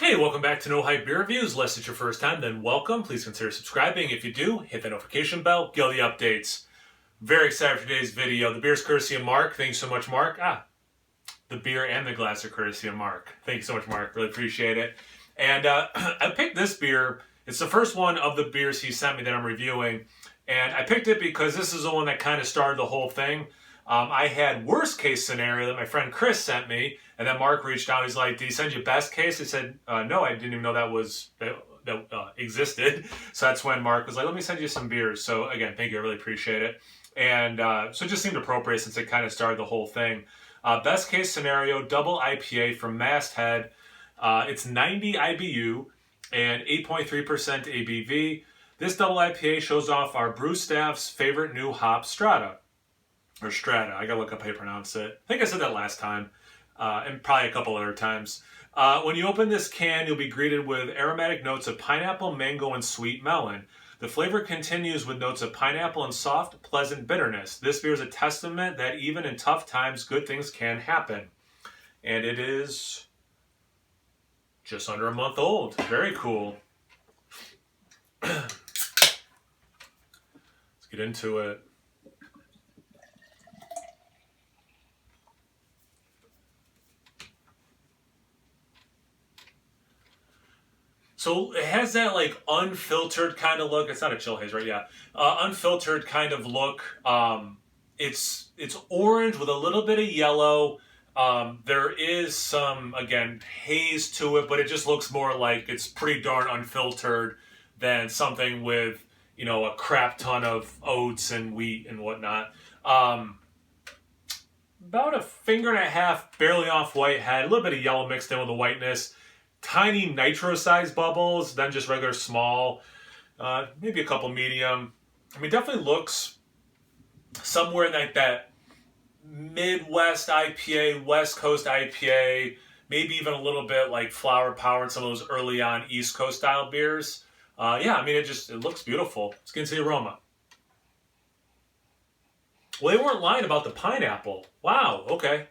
Hey, welcome back to No Hype Beer Reviews. Unless it's your first time, then welcome. Please consider subscribing. If you do, hit the notification bell, get all the updates. Very excited for today's video. The beer's courtesy of Mark. Thanks so much, Mark. The beer and the glass are courtesy of Mark. Thank you so much, Mark. Really appreciate it. And I picked this beer. It's the first one of the beers he sent me that I'm reviewing. And I picked it because this is the one that kind of started the whole thing. I had worst case scenario that my friend Chris sent me, and then Mark reached out. He's like, "Did he send you best case?" I said, "No, I didn't even know that existed." So that's when Mark was like, "Let me send you some beers." So again, thank you. I really appreciate it. And so it just seemed appropriate since it kind of started the whole thing. Best case scenario, double IPA from Masthead. It's 90 IBU and 8.3% ABV. This double IPA shows off our brew staff's favorite new hop, Strata. Or Strata, I gotta look up how you pronounce it. I think I said that last time, and probably a couple other times. When you open this can, you'll be greeted with aromatic notes of pineapple, mango, and sweet melon. The flavor continues with notes of pineapple and soft, pleasant bitterness. This beer is a testament that even in tough times, good things can happen. And it is just under a month old. Very cool. Let's get into it. So it has that like unfiltered kind of look. It's not a chill haze, right? Yeah, unfiltered kind of look. It's orange with a little bit of yellow. There is some, again, haze to it, but it just looks more like it's pretty darn unfiltered than something with, you know, a crap ton of oats and wheat and whatnot. About a finger and a half, barely off white head, a little bit of yellow mixed in with the whiteness. Tiny nitro-sized bubbles, then just regular small, maybe a couple medium. I mean, definitely looks somewhere like that Midwest IPA, West Coast IPA, maybe even a little bit like Flower Power and some of those early on East Coast style beers. Yeah, I mean, it looks beautiful. Let's get into the aroma. Well, they weren't lying about the pineapple. Wow, okay.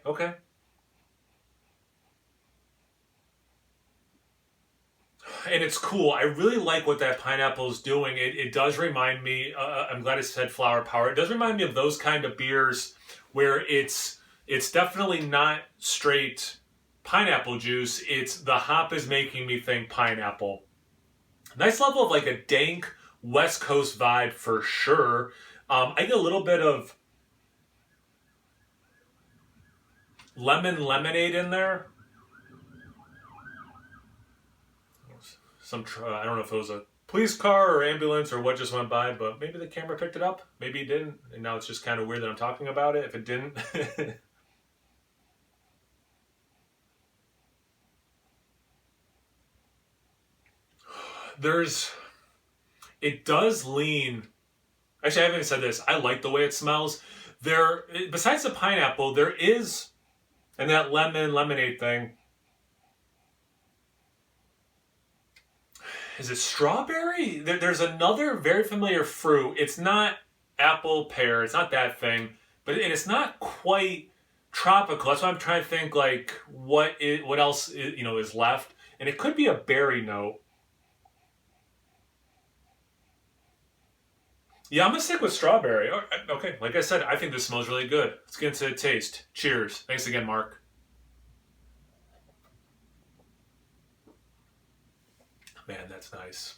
And it's cool. I really like what that pineapple is doing. It does remind me, I'm glad it said Flower Power. It does remind me of those kind of beers where it's definitely not straight pineapple juice. The hop is making me think pineapple. Nice level of like a dank West Coast vibe for sure. I get a little bit of lemon lemonade in there. I don't know if it was a police car or ambulance or what just went by, but maybe the camera picked it up. Maybe it didn't. And now it's just kind of weird that I'm talking about it if it didn't. It does lean. Actually, I haven't even said this. I like the way it smells. Besides the pineapple, there is, and that lemonade thing. Is it strawberry? There's another very familiar fruit. It's not apple, pear. It's not that thing. But it's not quite tropical. That's why I'm trying to think like what else is left. And it could be a berry note. Yeah, I'm going to stick with strawberry. Okay, like I said, I think this smells really good. Let's get into the taste. Cheers. Thanks again, Mark. Man, that's nice.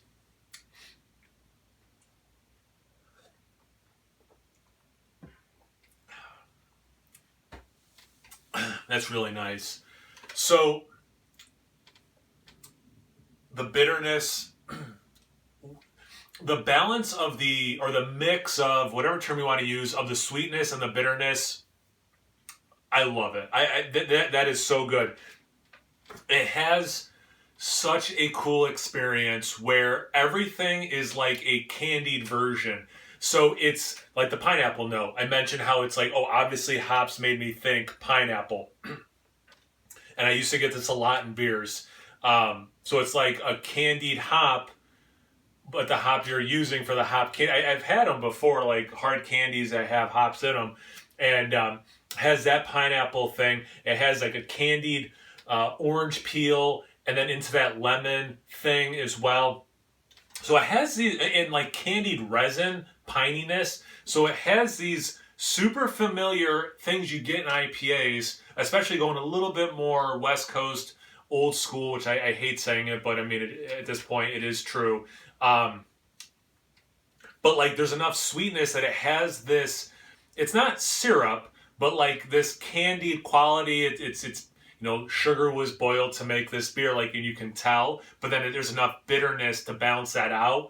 That's really nice. So, the bitterness, the balance of or the mix of, whatever term you want to use, of the sweetness and the bitterness, I love it. That is so good. It has such a cool experience where everything is like a candied version. So it's like the pineapple note. I mentioned how it's like, oh, obviously hops made me think pineapple. And I used to get this a lot in beers. So it's like a candied hop, but the hop you're using for the hop candy. I've had them before, like hard candies that have hops in them. And has that pineapple thing. It has like a candied orange peel and then into that lemon thing as well. So it has these, and like candied resin, pininess. So it has these super familiar things you get in IPAs, especially going a little bit more West Coast, old school, which I hate saying it, but I mean, at this point, it is true. But like there's enough sweetness that it has this, it's not syrup, but like this candied quality. It's you know, sugar was boiled to make this beer, like, and you can tell, but then there's enough bitterness to balance that out.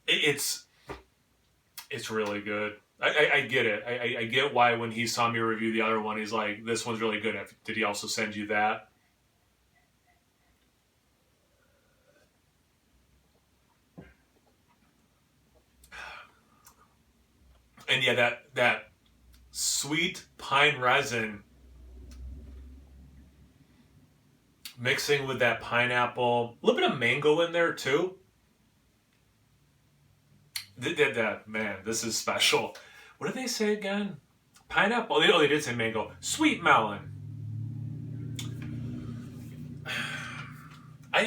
It's really good. I get it. I get why when he saw me review the other one, he's like, this one's really good. Did he also send you that? And yeah, that sweet pine resin mixing with that pineapple, a little bit of mango in there too. That man, this is special. What did they say again? Pineapple. Oh, they did say mango. Sweet melon.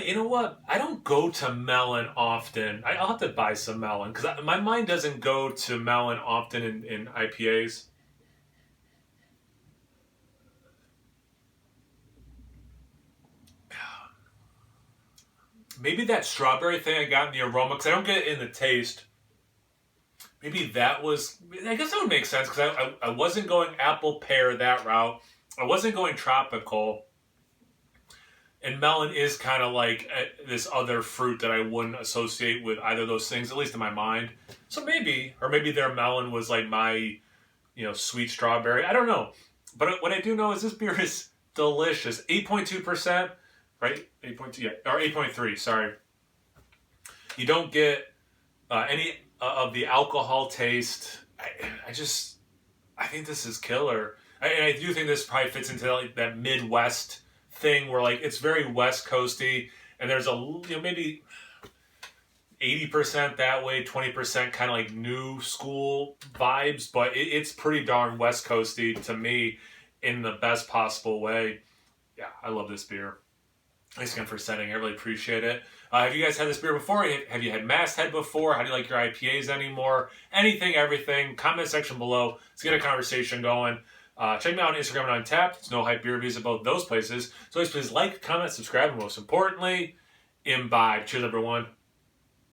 You know what? I don't go to melon often. I'll have to buy some melon because my mind doesn't go to melon often in IPAs. Maybe that strawberry thing I got in the aroma, because I don't get it in the taste. Maybe that was, I guess that would make sense, because I wasn't going apple pear that route. I wasn't going tropical. And melon is kind of like this other fruit that I wouldn't associate with either of those things, at least in my mind. So maybe, or maybe their melon was like my, you know, sweet strawberry. I don't know. But what I do know is this beer is delicious. 8.2%, right? 8.2, yeah, or 8.3, sorry. You don't get any of the alcohol taste. I think this is killer. And I do think this probably fits into like that Midwest thing where like it's very West Coasty, and there's a, you know, maybe 80% that way, 20% kind of like new school vibes, but it's pretty darn West Coasty to me in the best possible way. Yeah, I love this beer. Thanks again for sending. I really appreciate it. Have you guys had this beer before? Have you had Masthead before? How do you like your IPAs anymore? Anything, everything. Comment section below. Let's get a conversation going. Check me out on Instagram and Untapped. It's No Hype Beer Reviews at both those places. So please like, comment, subscribe, and most importantly, imbibe. Cheers, everyone.